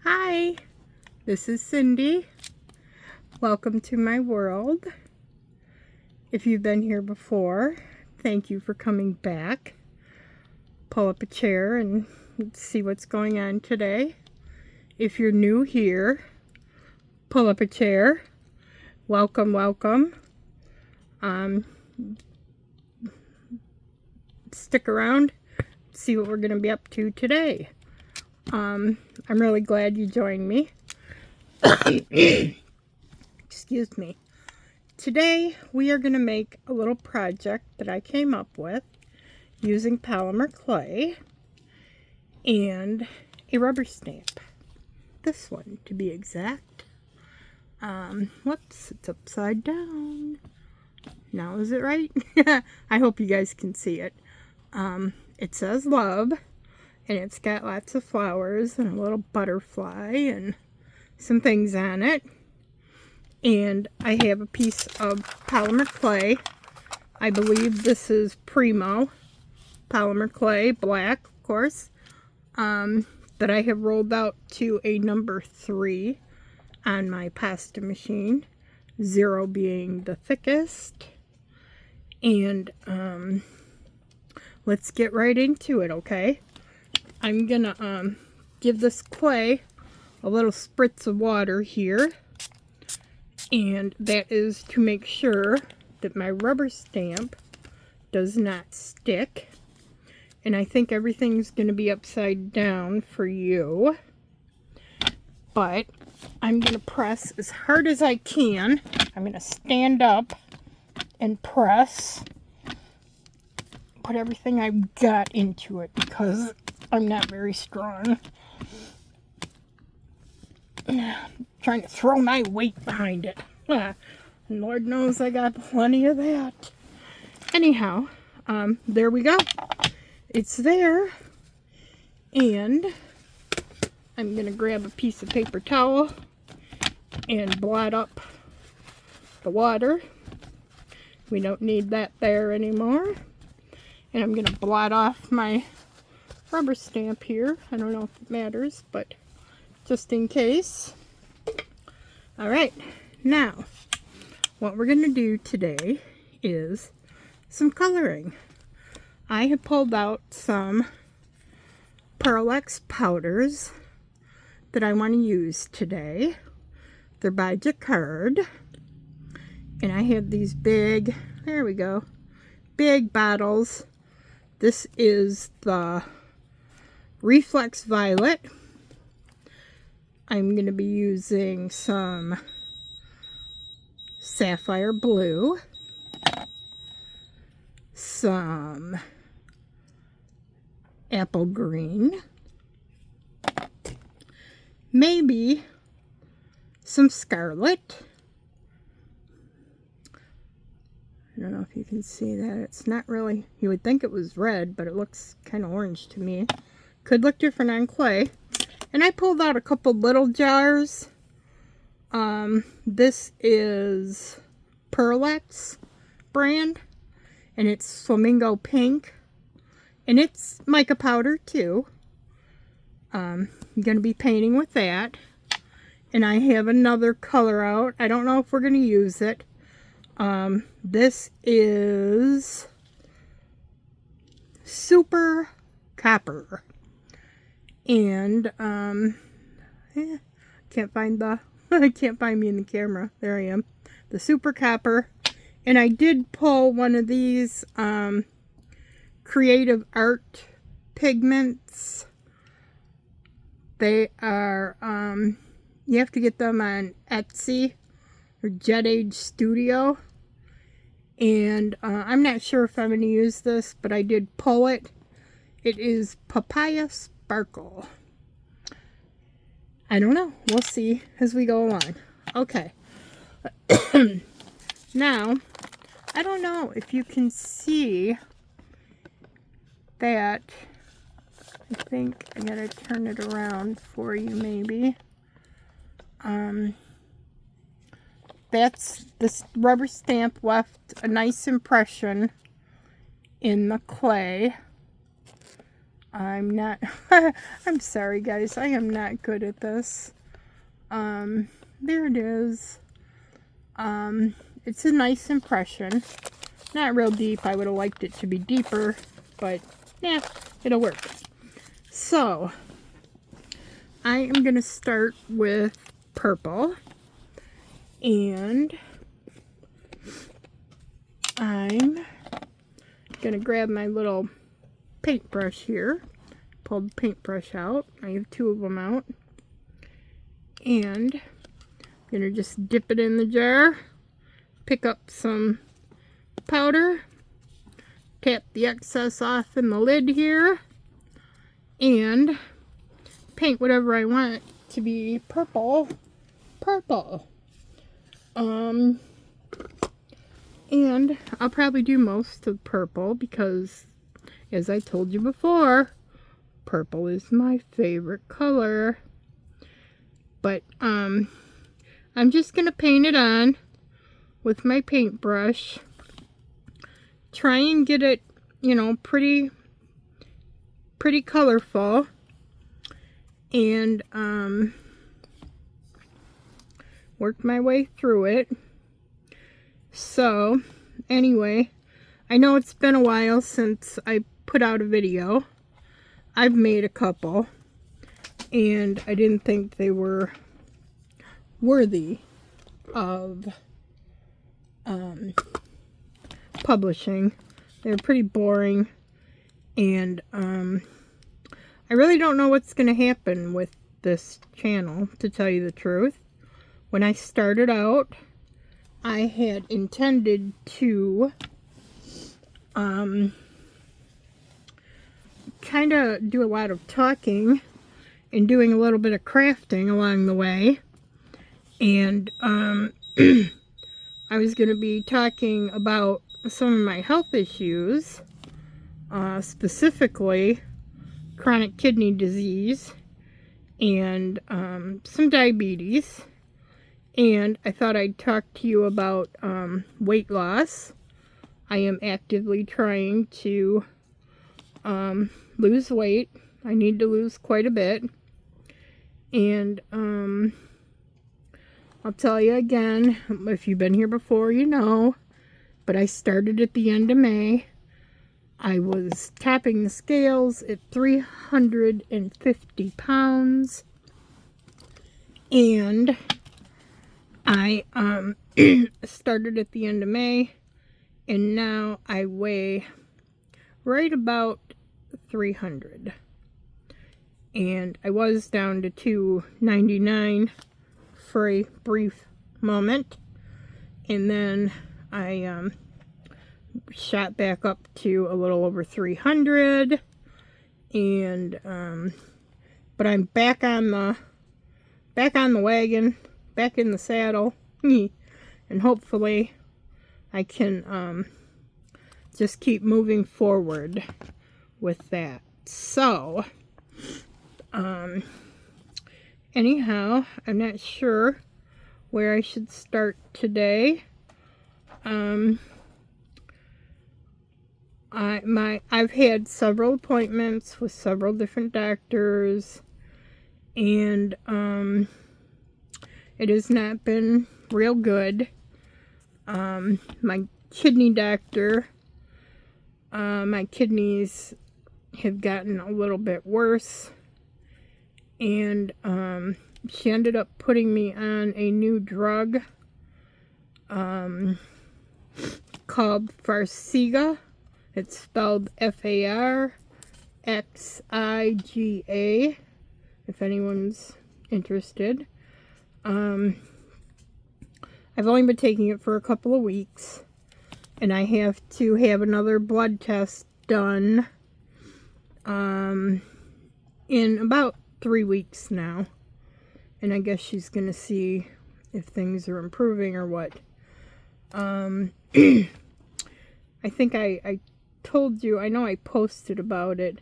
Hi, this is Cindy. Welcome to my world. If you've been here before, thank you for coming back. Pull up a chair and see what's going on today. If you're new here, pull up a chair. Welcome, welcome. Stick around, see what we're going to be up to today. I'm really glad you joined me. Excuse me. Today we are going to make a little project that I came up with using polymer clay and a rubber stamp. This one, to be exact. Whoops, it's upside down. Now is it right? I hope you guys can see it. It says love, and it's got lots of flowers and a little butterfly and some things on it. And I have a piece of polymer clay. I believe this is Primo polymer clay, black, of course, that I have rolled out to a number 3 on my pasta machine, 0 being the thickest. And let's get right into it, okay? I'm gonna give this clay a little spritz of water here, and that is to make sure that my rubber stamp does not stick. And I think everything's gonna be upside down for you, but I'm gonna press as hard as I can. I'm gonna stand up and press, put everything I've got into it because I'm not very strong. Trying to throw my weight behind it. And Lord knows I got plenty of that. Anyhow, there we go. It's there. And I'm going to grab a piece of paper towel and blot up the water. We don't need that there anymore. And I'm going to blot off my rubber stamp here. I don't know if it matters, but just in case. Alright, now what we're going to do today is some coloring. I have pulled out some Pearl-Ex powders that I want to use today. They're by Jacquard. And I have these big, there we go, big bottles. This is the Reflex Violet. I'm going to be using some Sapphire Blue, some Apple Green, maybe some Scarlet. I don't know if you can see that. It's not really, you would think it was red, but it looks kind of orange to me. Could look different on clay. And I pulled out a couple little jars. This is Pearl-Ex brand, and it's Flamingo Pink, and it's mica powder too. I'm going to be painting with that. And I have another color out. I don't know if we're going to use it. This is Super Copper. And, can't find the, I can't find me in the camera. There I am. The Super Copper. And I did pull one of these, Creative Art pigments. They are, you have to get them on Etsy or Jet Age Studio. And, I'm not sure if I'm going to use this, but I did pull it. It is Papaya Sparkle. I don't know. We'll see as we go along. Okay. Now, I don't know if you can see that. I think I gotta turn it around for you maybe. That's, this rubber stamp left a nice impression in the clay. I'm not, I'm sorry guys, I am not good at this. There it is. It's a nice impression. Not real deep. I would have liked it to be deeper, but yeah, it'll work. So, I am going to start with purple. And I'm going to grab my little paintbrush here. Pull the paintbrush out. I have 2 of them out. And I'm going to just dip it in the jar. Pick up some powder. Tap the excess off in the lid here. And paint whatever I want to be purple. And I'll probably do most of purple because, as I told you before, purple is my favorite color. But I'm just gonna paint it on with my paintbrush. Try and get it, you know, pretty colorful. And work my way through it. So anyway, I know it's been a while since I put out a video. I've made a couple and I didn't think they were worthy of publishing. They're pretty boring, and I really don't know what's going to happen with this channel, to tell you the truth. When I started out, I had intended to kind of do a lot of talking and doing a little bit of crafting along the way. And I was going to be talking about some of my health issues, specifically chronic kidney disease and some diabetes. And I thought I'd talk to you about weight loss. I am actively trying to lose weight. I need to lose quite a bit. And I'll tell you again, if you've been here before, you know, but I started at the end of May. I was tapping the scales at 350 pounds. And I started at the end of May, and now I weigh right about 300. And I was down to 299 for a brief moment, and then I shot back up to a little over 300, and but I'm back on the wagon. Back in the saddle, and hopefully I can just keep moving forward with that. So anyhow, I'm not sure where I should start today. I've had several appointments with several different doctors, and it has not been real good. My kidney doctor, my kidneys have gotten a little bit worse, and she ended up putting me on a new drug called Farxiga. It's spelled Farxiga, if anyone's interested. I've only been taking it for a couple of weeks, and I have to have another blood test done in about 3 weeks now, and I guess she's gonna see if things are improving or what. I think I told you, I know I posted about it.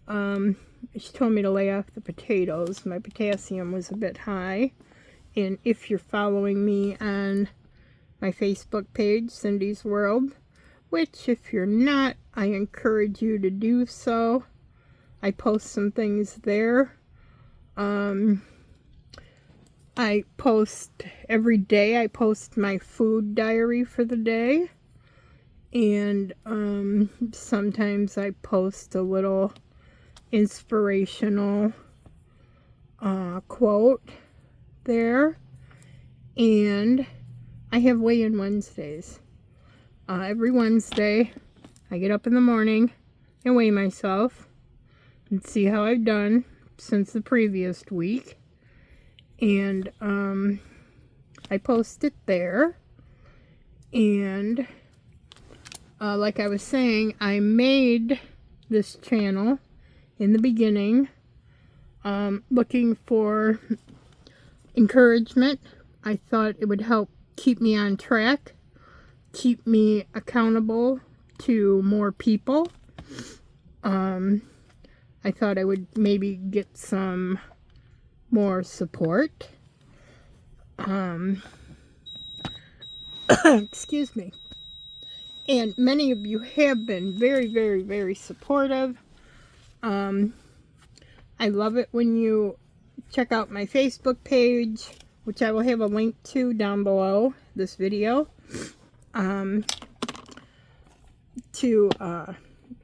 She told me to lay off the potatoes. My potassium was a bit high. And if you're following me on my Facebook page, Cindy's World, which if you're not, I encourage you to do so. I post some things there. I post every day. I post my food diary for the day. And sometimes I post a little inspirational quote there. And I have weigh-in Wednesdays. Every Wednesday, I get up in the morning and weigh myself and see how I've done since the previous week. And I post it there. And like I was saying, I made this channel in the beginning looking for encouragement. I thought it would help keep me on track, keep me accountable to more people. I thought I would maybe get some more support. Excuse me. And many of you have been very, very, very supportive. I love it when you check out my Facebook page, which I will have a link to down below this video, to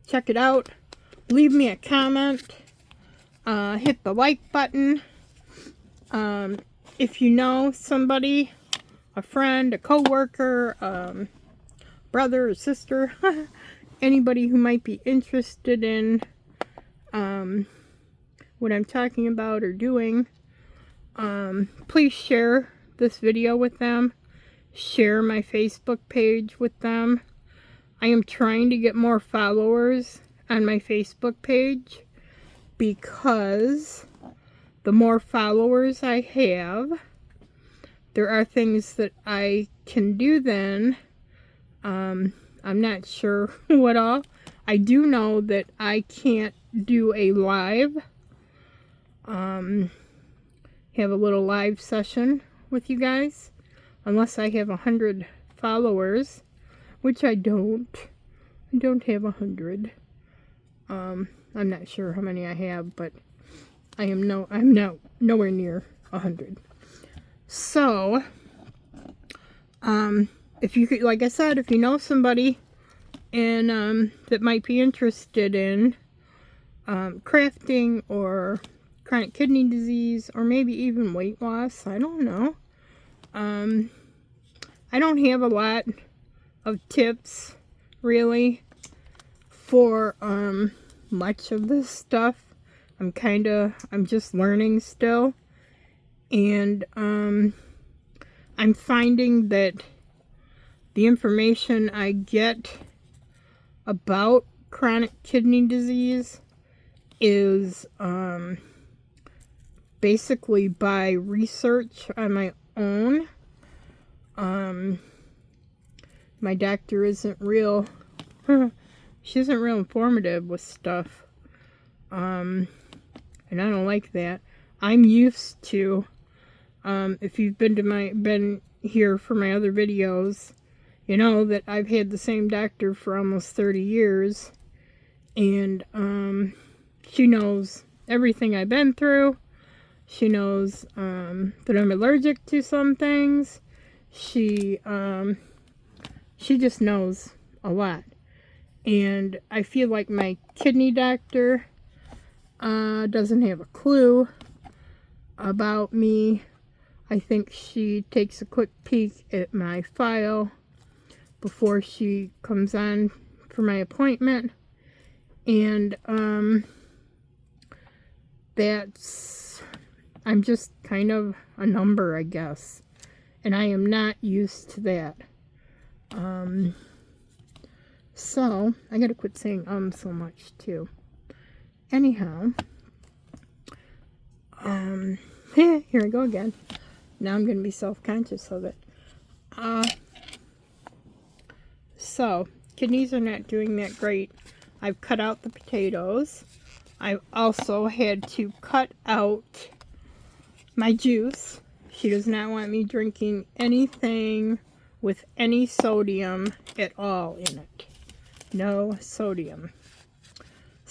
check it out. Leave me a comment. Hit the like button. If you know somebody, a friend, a co-worker, brother or sister, anybody who might be interested in what I'm talking about or doing, please share this video with them. Share my Facebook page with them. I am trying to get more followers on my Facebook page, because the more followers I have, there are things that I can do then. I'm not sure what all. I do know that I can't do a live, have a little live session with you guys, unless I have 100 followers, which I don't. I don't have 100. I'm not sure how many I have, but I'm nowhere near 100. So, if you could, like I said, if you know somebody and that might be interested in crafting or chronic kidney disease, or maybe even weight loss, I don't know. I don't have a lot of tips really for much of this stuff. I'm just learning still, and I'm finding that the information I get about chronic kidney disease is basically by research on my own. My doctor isn't real she isn't real informative with stuff, and I don't like that. I'm used to, if you've been here for my other videos, you know that I've had the same doctor for almost 30 years, and she knows everything I've been through. She knows that I'm allergic to some things. She just knows a lot. And I feel like my kidney doctor doesn't have a clue about me. I think she takes a quick peek at my file before she comes on for my appointment. And I'm just kind of a number, I guess. And I am not used to that. So, I gotta quit saying so much too. Anyhow, here I go again. Now I'm gonna be self-conscious of it. So, kidneys are not doing that great. I've cut out the potatoes. I've also had to cut out my juice. She does not want me drinking anything with any sodium at all in it. No sodium.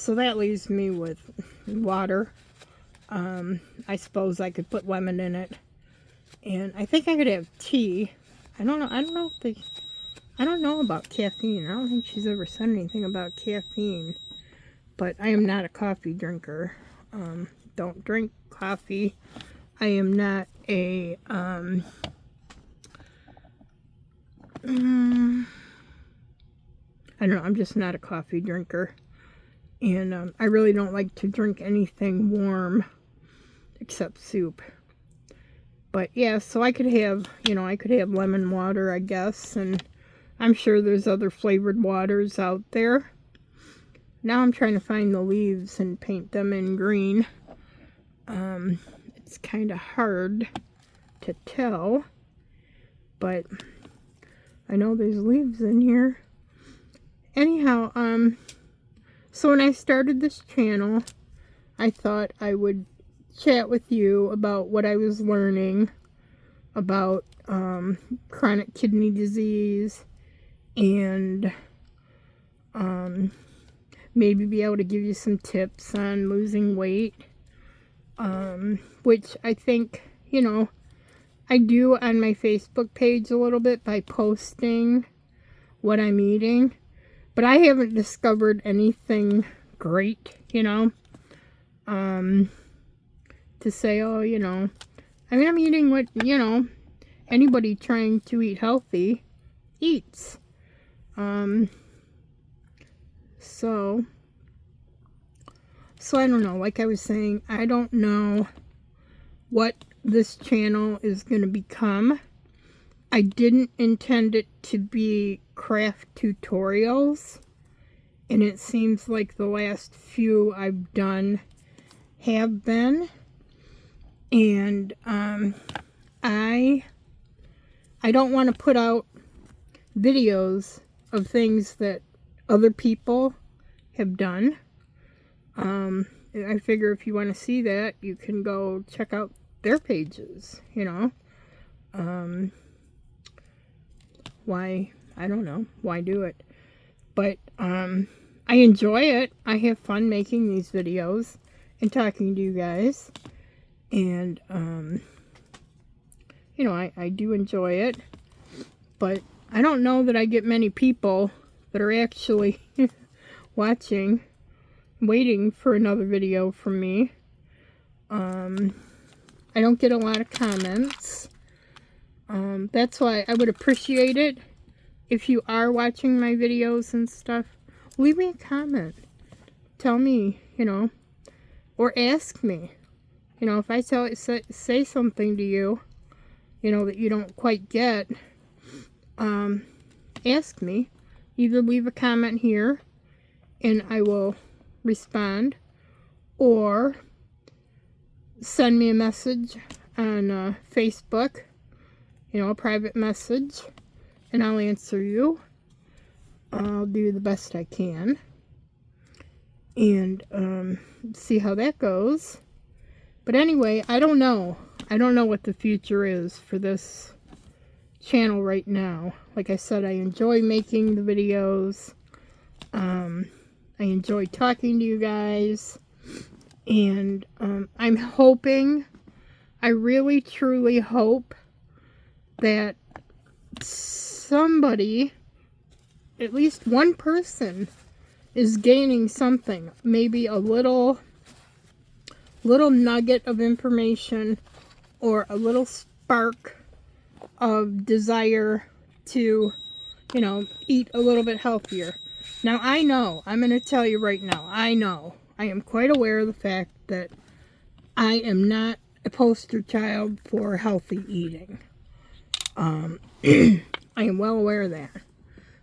So that leaves me with water. I suppose I could put lemon in it. And I think I could have tea. I don't know about caffeine. I don't think she's ever said anything about caffeine. But I am not a coffee drinker. Don't drink coffee. I am not a, I don't know, I'm just not a coffee drinker. And I really don't like to drink anything warm except soup. But yeah, so I could have, I could have lemon water, I guess. And I'm sure there's other flavored waters out there. Now I'm trying to find the leaves and paint them in green. It's kind of hard to tell, but I know there's leaves in here. Anyhow, so when I started this channel, I thought I would chat with you about what I was learning about chronic kidney disease and maybe be able to give you some tips on losing weight, which I think, I do on my Facebook page a little bit by posting what I'm eating, but I haven't discovered anything great, to say, oh, I'm eating what, anybody trying to eat healthy eats. So I don't know, like I was saying, I don't know what this channel is going to become. I didn't intend it to be craft tutorials, and it seems like the last few I've done have been. And I don't want to put out videos of things that other people have done. I figure if you want to see that, you can go check out their pages, why, I don't know, why do it? But I enjoy it. I have fun making these videos and talking to you guys. And I do enjoy it. But I don't know that I get many people that are actually watching, waiting for another video from me. I don't get a lot of comments. That's why I would appreciate it if you are watching my videos and stuff. Leave me a comment. Tell me, or ask me. If I say something to you, that you don't quite get, ask me. Either leave a comment here and I will respond, or send me a message on Facebook, a private message, and I'll answer you. I'll do the best I can and see how that goes. But anyway, I don't know what the future is for this channel right now. Like I said, I enjoy making the videos. I enjoy talking to you guys. And I'm hoping, I really truly hope that somebody, at least one person, is gaining something. Maybe a little nugget of information or a little spark of desire to, eat a little bit healthier. Now, I know, I'm going to tell you right now, I am quite aware of the fact that I am not a poster child for healthy eating. I am well aware of that.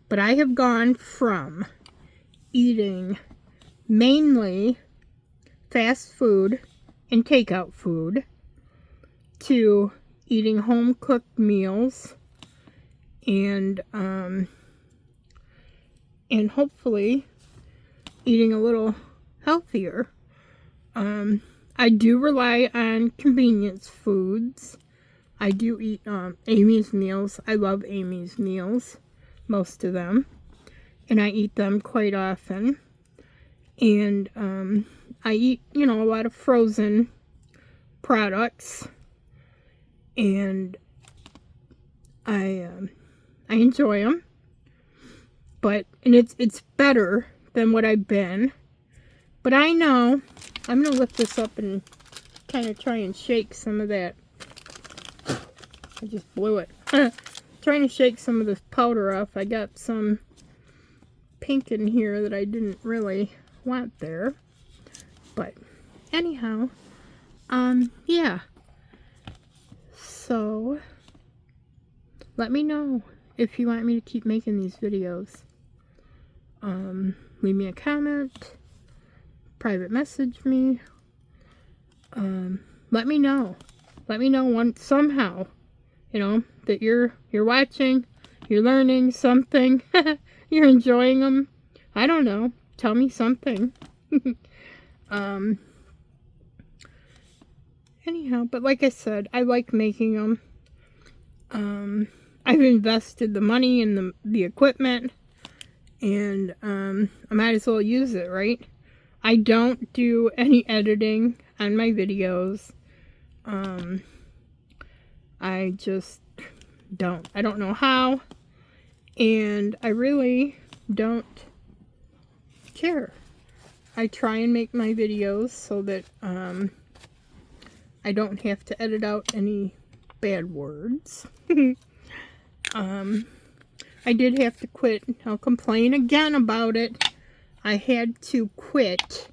But I have gone from eating mainly fast food and takeout food to eating home-cooked meals and hopefully eating a little healthier. I do rely on convenience foods. I do eat Amy's meals. I love Amy's meals, most of them, and I eat them quite often. And I eat, you know, a lot of frozen products, and I enjoy them. And it's better than what I've been. But I know I'm gonna lift this up and kind of try and shake some of that. I just blew it. Trying to shake some of this powder off. I got some pink in here that I didn't really want there. But anyhow, yeah. So let me know if you want me to keep making these videos. Leave me a comment, private message me. Let me know. Let me know somehow, you know, that you're watching, you're learning something, you're enjoying them. I don't know. Tell me something. Anyhow, but like I said, I like making them. I've invested the money in the equipment, and I might as well use it, right? I don't do any editing on my videos. I just don't. I don't know how, and I really don't care. I try and make my videos so that I don't have to edit out any bad words. I did have to quit. I'll complain again about it. I had to quit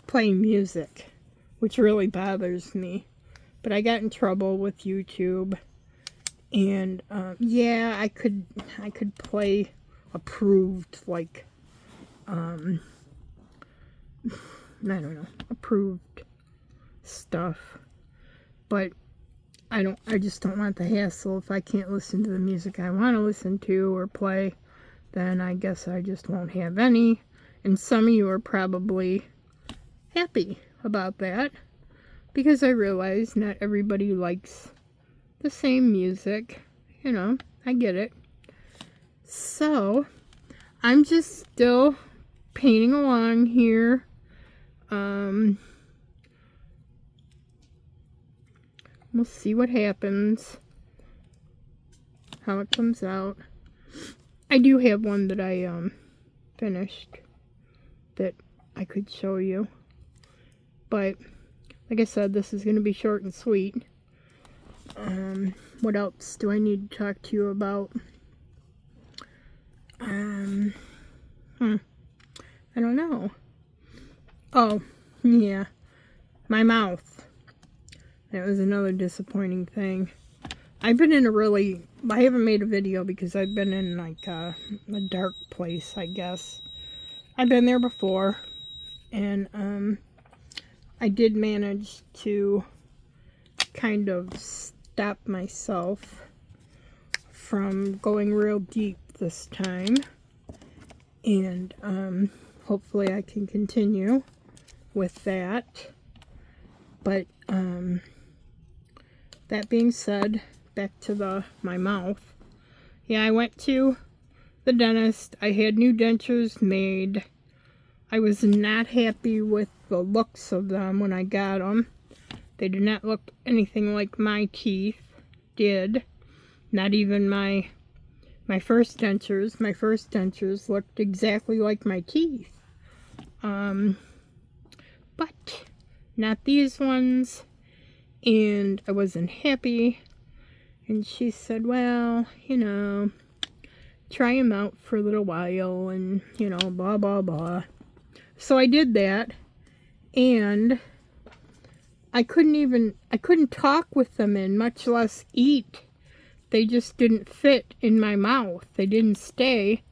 playing music, which really bothers me. But I got in trouble with YouTube, and yeah, I could play approved, like I don't know, approved stuff, but I just don't want the hassle. If I can't listen to the music I want to listen to or play, then I guess I just won't have any. And some of you are probably happy about that, because I realize not everybody likes the same music. You know, I get it. So I'm just still painting along here. We'll see what happens, how it comes out. I do have one that I finished that I could show you, but like I said, this is going to be short and sweet. What else do I need to talk to you about? I don't know. Oh, yeah, my mouth. That was another disappointing thing. I've been in I haven't made a video because I've been in like a dark place, I guess. I've been there before, and I did manage to kind of stop myself from going real deep this time, and hopefully I can continue with that. But that being said, back to my mouth. Yeah, I went to the dentist. I had new dentures made. I was not happy with the looks of them when I got them. They did not look anything like my teeth did. Not even my first dentures. My first dentures looked exactly like my teeth. But not these ones. And I wasn't happy. And she said, well, you know, try them out for a little while, and, you know, blah, blah, blah. So I did that, and I couldn't talk with them in, much less eat. They just didn't fit in my mouth. They didn't stay.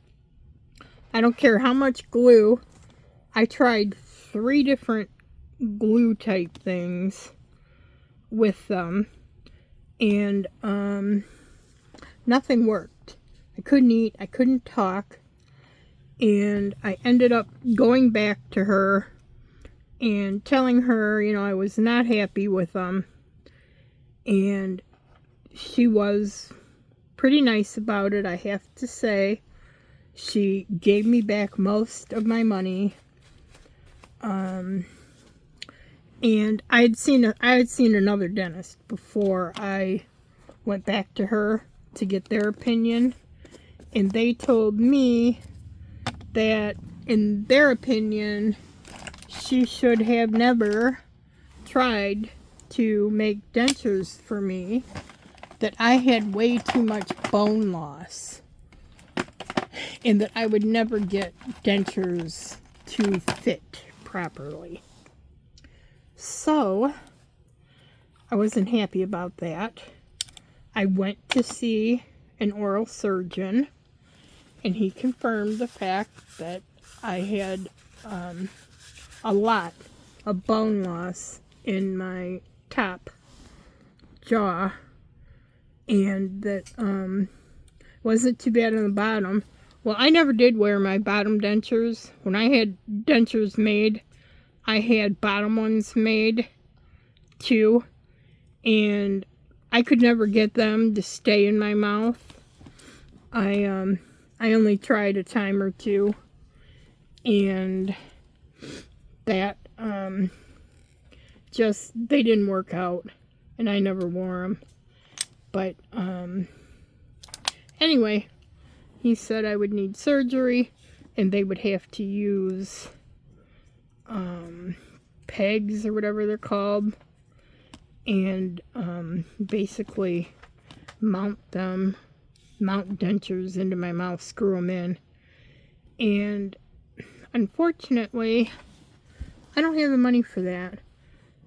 I don't care how much glue. I tried 3 different glue type things with them, and nothing worked. I couldn't eat, I couldn't talk, and I ended up going back to her and telling her, you know, I was not happy with them, and she was pretty nice about it, I have to say. She gave me back most of my money. And I had seen another dentist before I went back to her to get their opinion, and they told me that in their opinion she should have never tried to make dentures for me, that I had way too much bone loss and that I would never get dentures to fit properly. So I wasn't happy about that. I went to see an oral surgeon, and he confirmed the fact that I had a lot of bone loss in my top jaw, and that wasn't too bad on the bottom. Well, I never did wear my bottom dentures. When I had dentures made, I had bottom ones made too, and I could never get them to stay in my mouth. I only tried a time or two, and that just, they didn't work out, and I never wore them. But anyway, he said I would need surgery, and they would have to use pegs or whatever they're called, and basically mount dentures into my mouth, screw them in. And unfortunately, I don't have the money for that.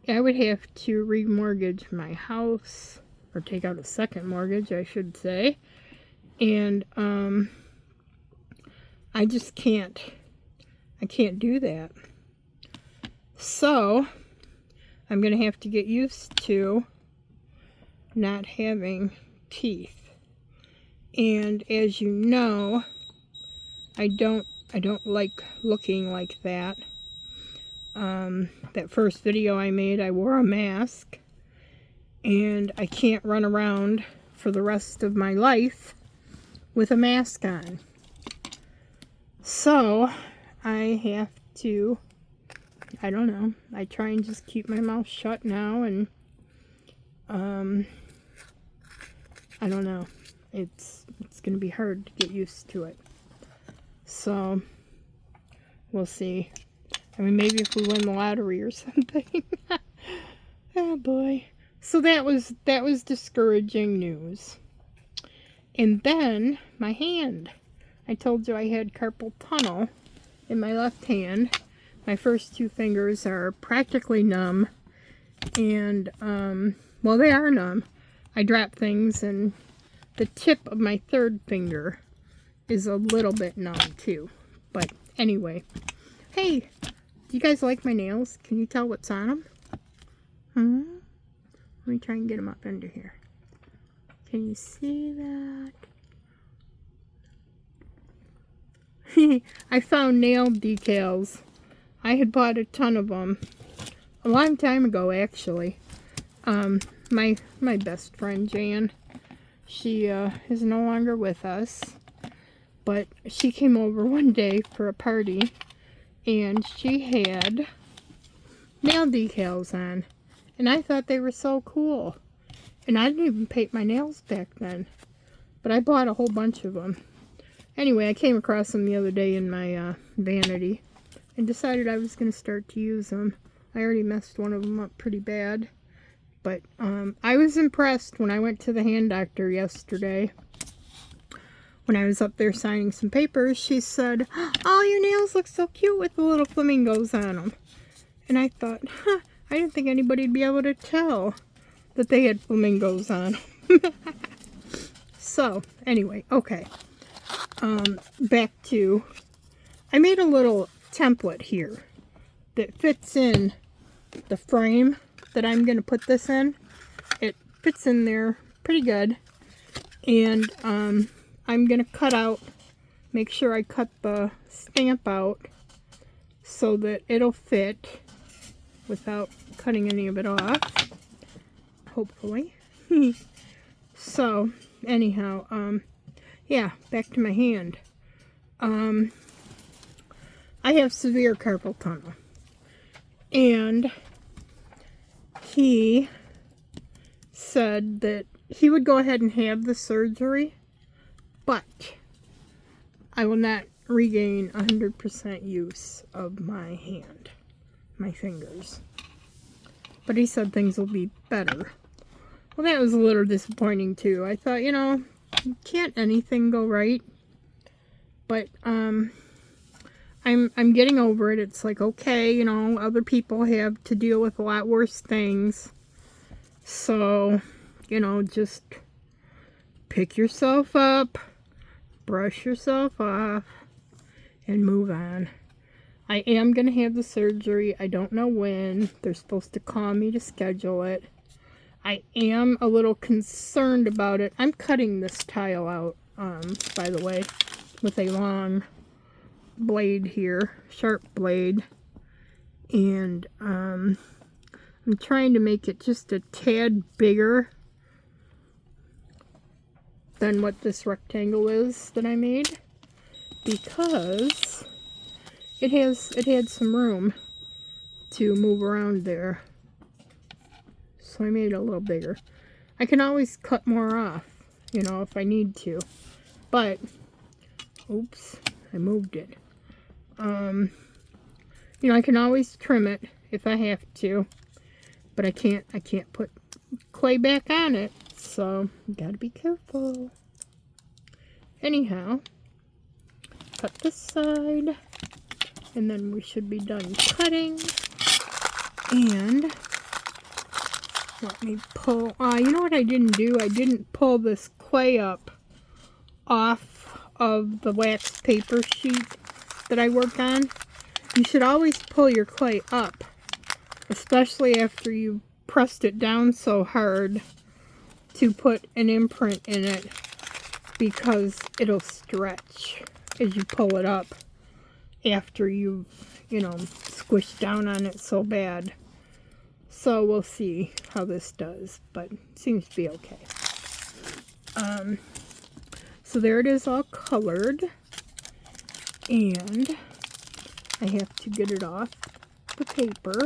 I would have to remortgage my house, or take out a second mortgage, I should say. And I just can't do that. So I'm going to have to get used to not having teeth. And as you know, I don't like looking like that. That first video I made, I wore a mask, and I can't run around for the rest of my life with a mask on. So I have to, I don't know, I try and just keep my mouth shut now, and I don't know, it's gonna be hard to get used to it. So we'll see. I mean, maybe if we win the lottery or something. Oh boy. So that was discouraging news. And then my hand. I told you I had carpal tunnel in my left hand. My first two fingers are practically numb. And, well, they are numb. I drop things, and the tip of my third finger is a little bit numb too. But anyway. Hey, do you guys like my nails? Can you tell what's on them? Let me try and get them up under here. Can you see that? I found nail decals. I had bought a ton of them a long time ago, actually. My best friend Jan, she is no longer with us, but she came over one day for a party, and she had nail decals on, and I thought they were so cool. And I didn't even paint my nails back then, but I bought a whole bunch of them. Anyway, I came across them the other day in my vanity and decided I was going to start to use them. I already messed one of them up pretty bad, but I was impressed when I went to the hand doctor yesterday. When I was up there signing some papers, she said, "Oh, your nails look so cute with the little flamingos on them." And I thought, I didn't think anybody'd be able to tell that they had flamingos on them. So, anyway, okay. Back to, I made a little template here that fits in the frame that I'm going to put this in. It fits in there pretty good. And I'm going to cut out, make sure I cut the stamp out so that it'll fit without cutting any of it off, hopefully. So anyhow, yeah, back to my hand. I have severe carpal tunnel. And he said that he would go ahead and have the surgery, but I will not regain 100% use of my hand, my fingers. But he said things will be better. Well, that was a little disappointing too. I thought, you know, can't anything go right? But I'm getting over it. It's like, okay, you know, other people have to deal with a lot worse things. So, you know, just pick yourself up, brush yourself off, and move on. I am going to have the surgery. I don't know when. They're supposed to call me to schedule it. I am a little concerned about it. I'm cutting this tile out, by the way, with a long blade here, sharp blade. And I'm trying to make it just a tad bigger than what this rectangle is that I made, because it had some room to move around there. So I made it a little bigger. I can always cut more off, you know, if I need to. But, oops, I moved it. You know, I can always trim it if I have to. But I can't put clay back on it. So, you gotta be careful. Anyhow, cut this side. And then we should be done cutting. And let me pull, you know what I didn't do? I didn't pull this clay up off of the wax paper sheet that I work on. You should always pull your clay up, especially after you pressed it down so hard to put an imprint in it, because it'll stretch as you pull it up after you've, you know, squished down on it so bad. So we'll see how this does, but it seems to be okay. So there it is, all colored, and I have to get it off the paper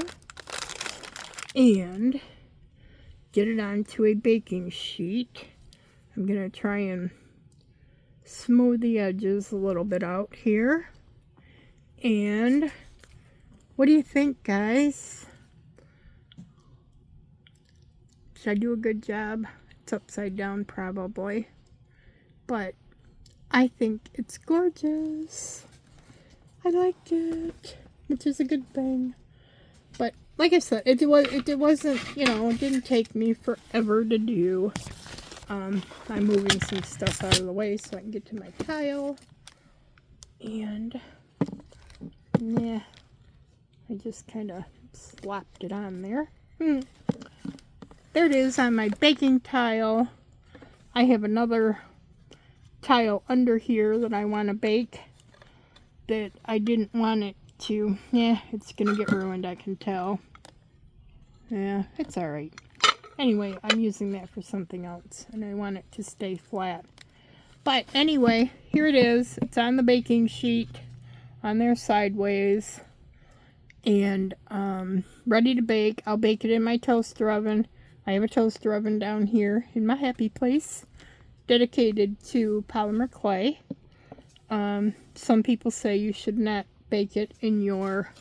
and get it onto a baking sheet. I'm gonna try and smooth the edges a little bit out here. And what do you think, guys? Should I do a good job? It's upside down probably, but I think it's gorgeous. I like it, which is a good thing. But like I said, it wasn't, you know, it didn't take me forever to do. I'm moving some stuff out of the way so I can get to my tile. And yeah, I just kind of slapped it on there. There it is on my baking tile. I have another tile under here that I want to bake that I didn't want it to. Yeah, it's gonna get ruined, I can tell. Yeah, it's alright. Anyway, I'm using that for something else, and I want it to stay flat. But anyway, here it is. It's on the baking sheet, on there sideways, and ready to bake. I'll bake it in my toaster oven. I have a toaster oven down here in my happy place, dedicated to polymer clay. Some people say you should not bake it in your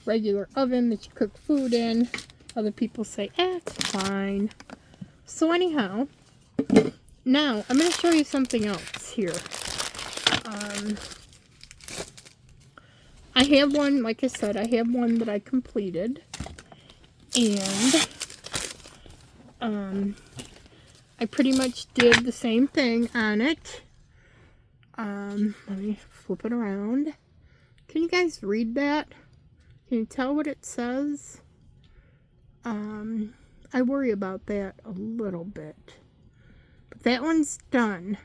regular oven that you cook food in. Other people say, it's fine. So anyhow, now I'm going to show you something else here. I have one, like I said, I have one that I completed. And I pretty much did the same thing on it. Let me flip it around. Can you guys read that? Can you tell what it says? I worry about that a little bit. But that one's done.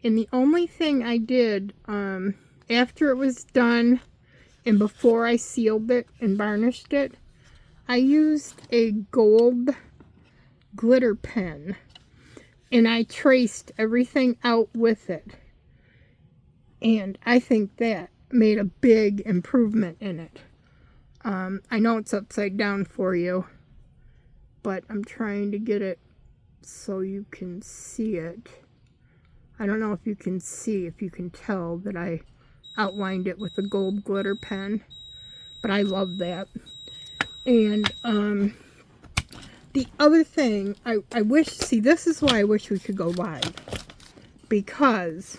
And the only thing I did, after it was done and before I sealed it and varnished it, I used a gold glitter pen. And I traced everything out with it. And I think that made a big improvement in it. I know it's upside down for you, but I'm trying to get it so you can see it. I don't know if you can see, if you can tell that I outlined it with a gold glitter pen, but I love that. And the other thing, I wish, see, this is why I wish we could go live, because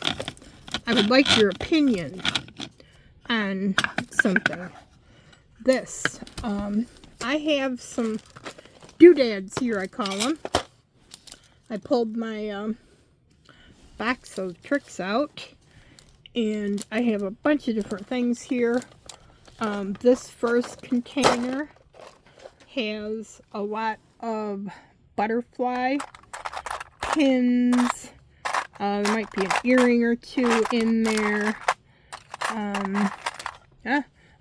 I would like your opinion on something. This, I have some doodads here, I call them. I pulled my box of tricks out, and I have a bunch of different things here. This first container has a lot of butterfly pins. There might be an earring or two in there.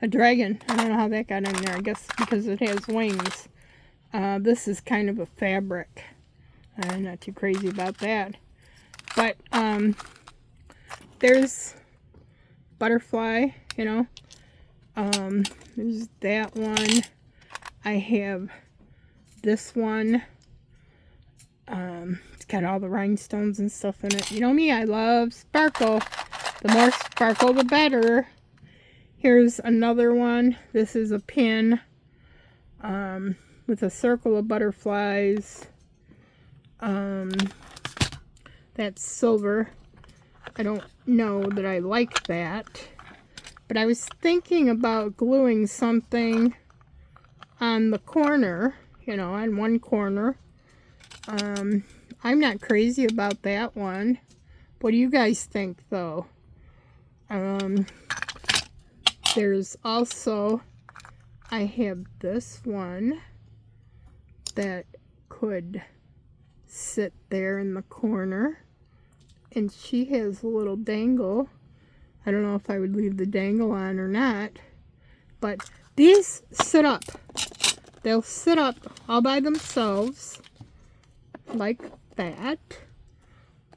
A dragon. I don't know how that got in there. I guess because it has wings. This is kind of a fabric. I'm not too crazy about that. But there's butterfly, you know. There's that one. I have this one. It's got all the rhinestones and stuff in it. You know me, I love sparkle. The more sparkle, the better. Here's another one. This is a pin with a circle of butterflies. That's silver. I don't know that I like that. But I was thinking about gluing something on the corner, you know, on one corner. I'm not crazy about that one. What do you guys think, though? There's also, I have this one that could sit there in the corner, and she has a little dangle. I don't know if I would leave the dangle on or not, but these sit up. They'll sit up all by themselves like that,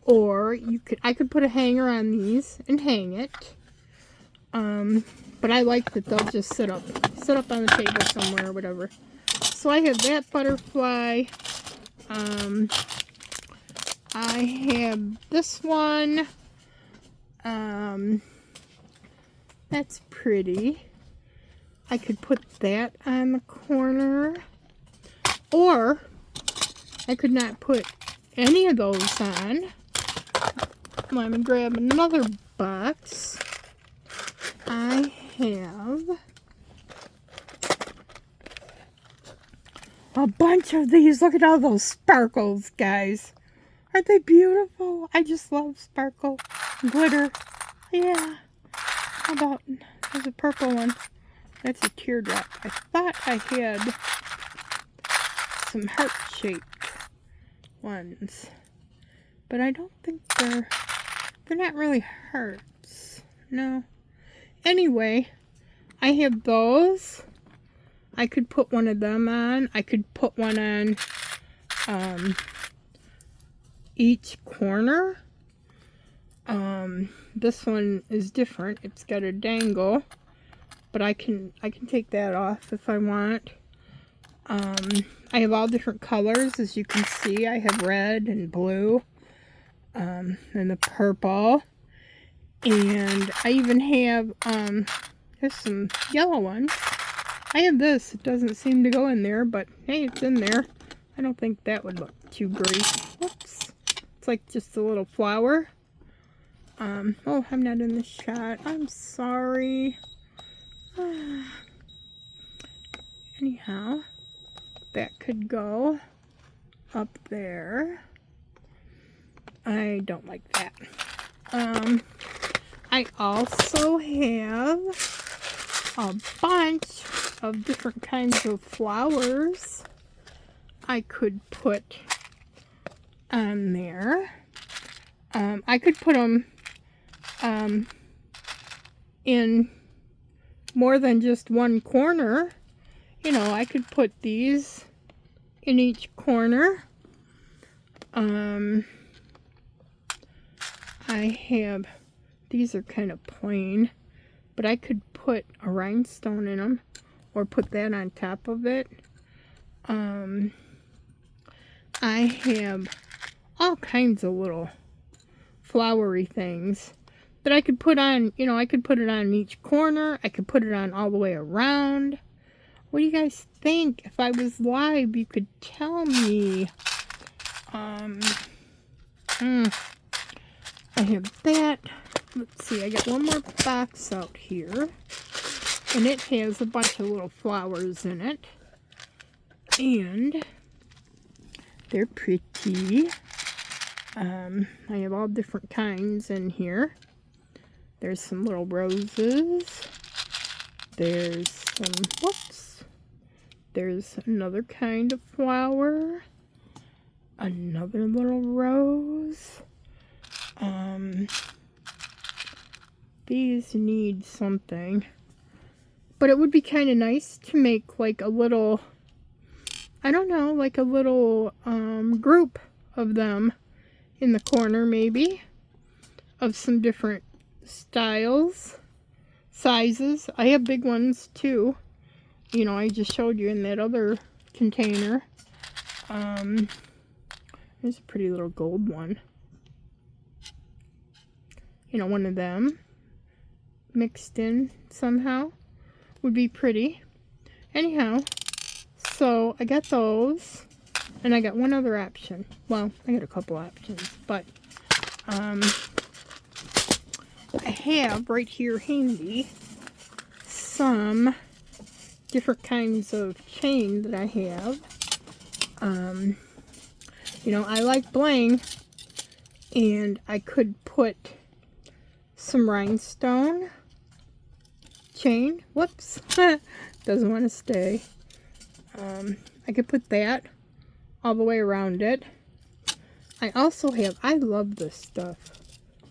or I could put a hanger on these and hang it. But I like that they'll just sit up on the table somewhere or whatever. So I have that butterfly. I have this one. That's pretty. I could put that on the corner. Or I could not put any of those on. Let me grab another box. I have a bunch of these. Look at all those sparkles, guys. Aren't they beautiful? I just love sparkle. Glitter. Yeah. How about, there's a purple one. That's a teardrop. I thought I had some heart-shaped ones. But I don't think they're not really hearts. No. Anyway, I have those. I could put one of them on. I could put one on each corner. This one is different. It's got a dangle, but I can take that off if I want. I have all different colors, as you can see. I have red and blue, and the purple. And I even have, there's some yellow ones. I have this. It doesn't seem to go in there, but hey, it's in there. I don't think that would look too great. Whoops. It's like just a little flower. Oh, I'm not in the shot. I'm sorry. Anyhow, that could go up there. I don't like that. I also have a bunch of different kinds of flowers I could put on there. I could put them in more than just one corner. You know, I could put these in each corner. I have these are kind of plain, but I could put a rhinestone in them or put that on top of it. I have all kinds of little flowery things that I could put on, you know, I could put it on each corner. I could put it on all the way around. What do you guys think? If I was live, you could tell me. I have that. Let's see, I got one more box out here. And it has a bunch of little flowers in it. And they're pretty. I have all different kinds in here. There's some little roses. There's some, whoops. There's another kind of flower. Another little rose. These need something. But it would be kind of nice to make like a little, I don't know, like a little group of them in the corner maybe. Of some different styles, sizes. I have big ones too. You know, I just showed you in that other container. There's a pretty little gold one. You know, one of them mixed in somehow would be pretty. Anyhow, so I got those, and I got one other option. Well, I got a couple options, but I have right here handy some different kinds of chain that I have. You know, I like bling, and I could put some rhinestone chain. Whoops, doesn't want to stay. I could put that all the way around it. I also have, I love this stuff.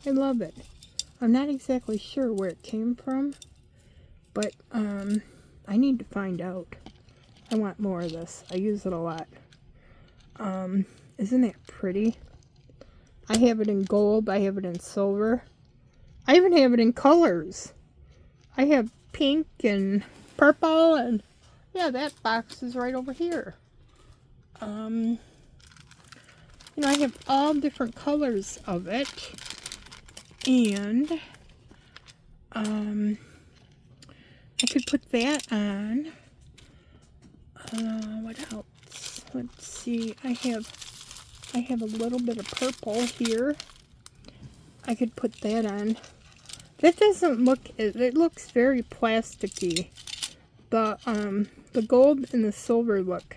I love it. I'm not exactly sure where it came from, but I need to find out. I want more of this. I use it a lot. Isn't that pretty? I have it in gold. I have it in silver. I even have it in colors. I have pink and purple, and yeah, that box is right over here. You know, I have all different colors of it, and I could put that on. What else? Let's see. I have a little bit of purple here. I could put that on. That doesn't look, it looks very plasticky. The gold and the silver look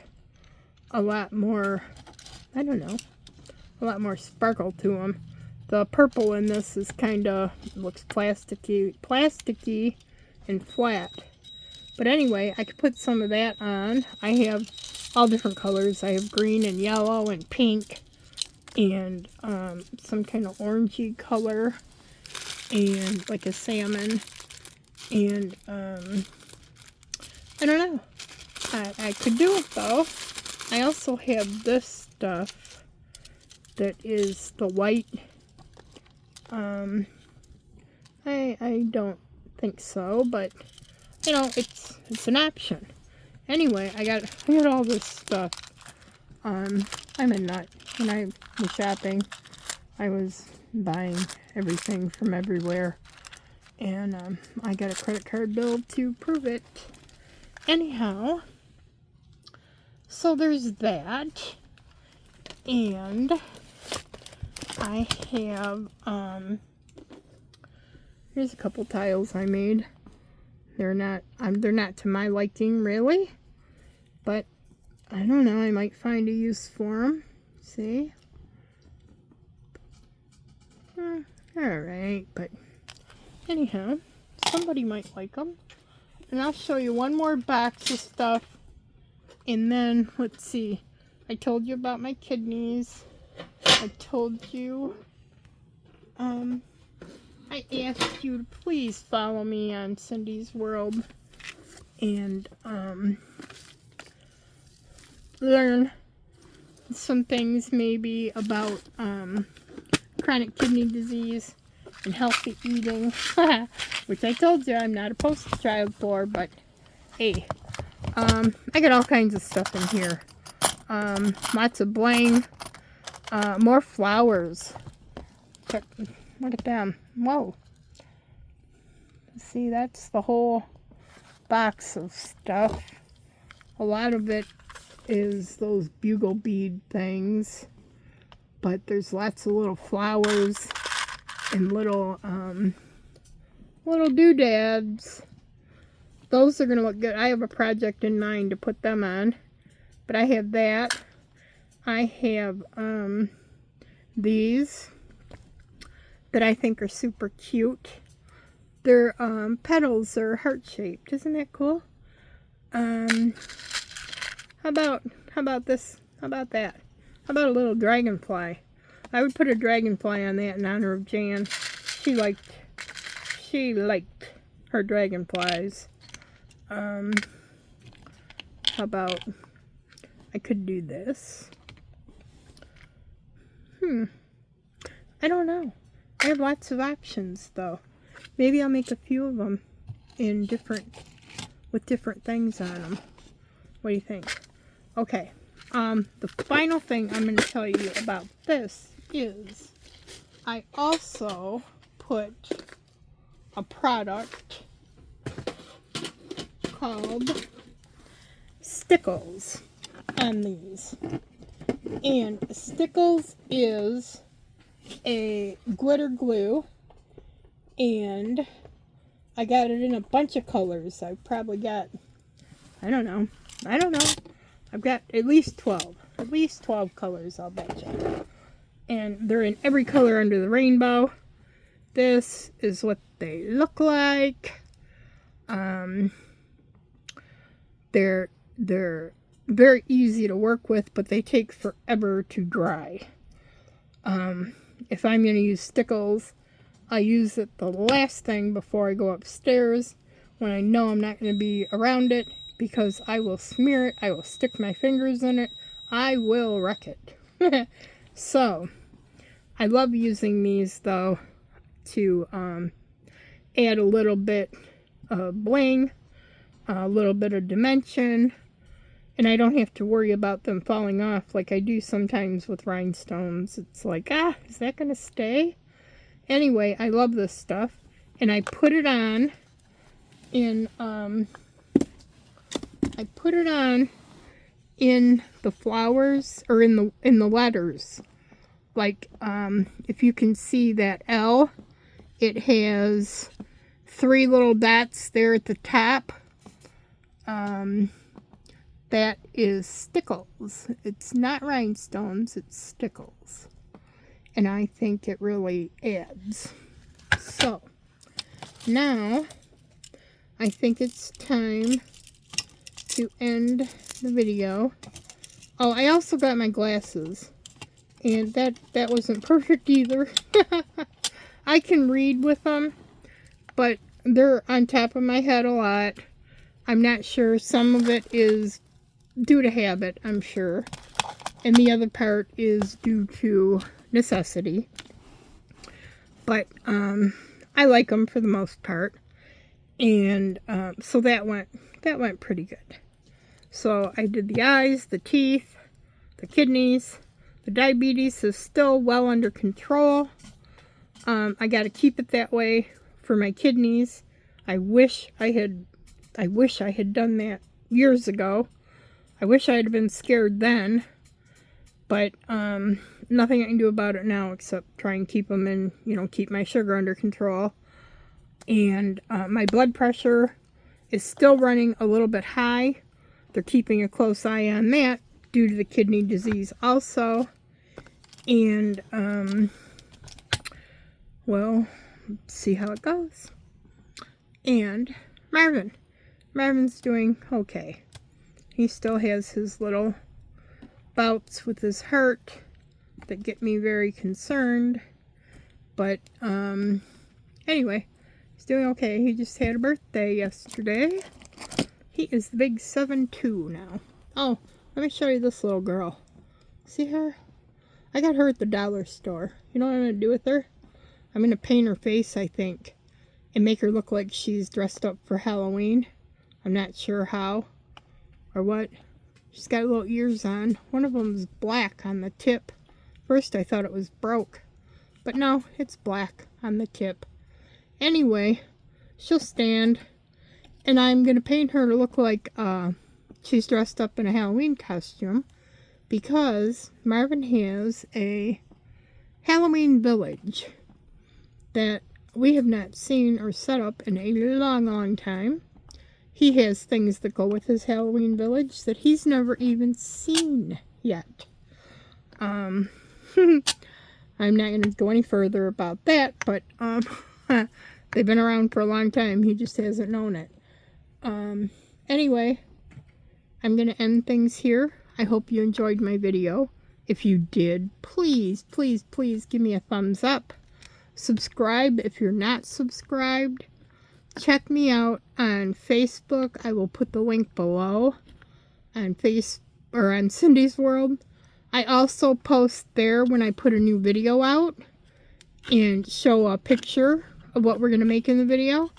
a lot more, I don't know, a lot more sparkle to them. The purple in this is kind of, looks plasticky and flat. But anyway, I could put some of that on. I have all different colors. I have green and yellow and pink and some kind of orangey color and like a salmon. And I don't know. I could do it though. I also have this stuff that is the white. I don't think so, but you know, it's an option. Anyway, I got all this stuff. I'm a nut. When I was shopping, I was buying everything from everywhere, and I got a credit card bill to prove it. Anyhow, so there's that, and I have here's a couple tiles I made. They're not to my liking really, but I don't know, I might find a use for them. See? Alright, but anyhow, somebody might like them. And I'll show you one more box of stuff. And then, let's see. I told you about my kidneys. I told you, I asked you to please follow me on Cindy's World and learn some things maybe about chronic kidney disease. and healthy eating, which I told you I'm not a poster child for, but hey, I got all kinds of stuff in here. Lots of bling, more flowers. Check, look at them. Whoa. See, that's the whole box of stuff. A lot of it is those bugle bead things, but there's lots of little flowers and little doodads. Those are gonna look good. I have a project in mind to put them on, but I have that. I have these that I think are super cute. Their petals are heart-shaped. Isn't that cool? How about this? How about that? How about a little dragonfly? I would put a dragonfly on that in honor of Jan. She liked her dragonflies. How about I could do this? I don't know. I have lots of options though. Maybe I'll make a few of them in with different things on them. What do you think? Okay. The final thing I'm going to tell you about this is I also put a product called Stickles on these. And Stickles is a glitter glue, and I got it in a bunch of colors. I probably got, I don't know. I've got at least 12 colors, I'll bet you. And they're in every color under the rainbow. This is what they look like. They're very easy to work with, but they take forever to dry. If I'm going to use Stickles, I use it the last thing before I go upstairs when I know I'm not going to be around it, because I will smear it, I will stick my fingers in it, I will wreck it. So, I love using these though to add a little bit of bling, a little bit of dimension, and I don't have to worry about them falling off like I do sometimes with rhinestones. It's like, is that going to stay? Anyway, I love this stuff, and I put it on in the flowers, or in the letters. Like, if you can see that L, it has 3 little dots there at the top. That is Stickles. It's not rhinestones, it's Stickles. And I think it really adds. So, now, I think it's time to end the video. Oh, I also got my glasses. And that wasn't perfect either. I can read with them, but they're on top of my head a lot. I'm not sure. Some of it is due to habit, I'm sure. And the other part is due to necessity. But I like them for the most part. And so that went pretty good. So I did the eyes, the teeth, the kidneys. The diabetes is still well under control. I got to keep it that way for my kidneys. I wish I had done that years ago. I wish I had been scared then. But nothing I can do about it now except try and keep them in, keep my sugar under control. And my blood pressure is still running a little bit high. They're keeping a close eye on that due to the kidney disease also. And, well, let's see how it goes. And Marvin's doing okay. He still has his little bouts with his heart that get me very concerned. But, anyway, he's doing okay. He just had a birthday yesterday. He is the big 7'2" now. Oh, let me show you this little girl. See her? I got her at the dollar store. You know what I'm going to do with her? I'm going to paint her face, I think, and make her look like she's dressed up for Halloween. I'm not sure how or what. She's got little ears on. One of them's black on the tip. First I thought it was broke, but no, it's black on the tip. Anyway, she'll stand, and I'm going to paint her to look like she's dressed up in a Halloween costume, because Marvin has a Halloween village that we have not seen or set up in a long, long time. He has things that go with his Halloween village that he's never even seen yet. I'm not going to go any further about that, but they've been around for a long time. He just hasn't known it. Anyway, I'm going to end things here. I hope you enjoyed my video. If you did, please, please, please give me a thumbs up. Subscribe if you're not subscribed. Check me out on Facebook. I will put the link below on on Cindy's World. I also post there when I put a new video out and show a picture of what we're going to make in the video.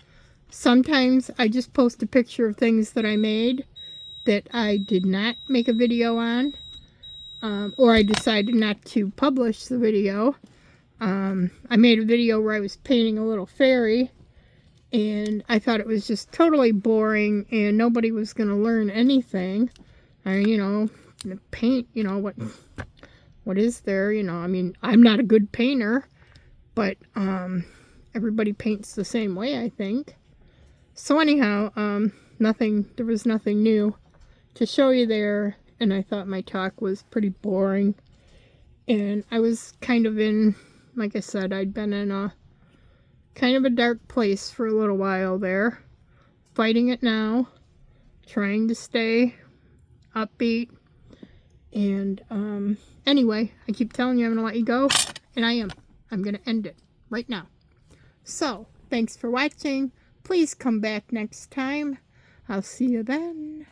Sometimes I just post a picture of things that I made that I did not make a video on, or I decided not to publish the video. I made a video where I was painting a little fairy, and I thought it was just totally boring and nobody was going to learn anything. You know, paint, you know, what is there, you know, I mean, I'm not a good painter, but everybody paints the same way, I think. So anyhow, there was nothing new to show you there, and I thought my talk was pretty boring. And I was kind of in, like I said, I'd been in a kind of a dark place for a little while there. Fighting it now, trying to stay upbeat. And anyway, I keep telling you I'm going to let you go, and I am. I'm going to end it right now. So, thanks for watching. Please come back next time. I'll see you then.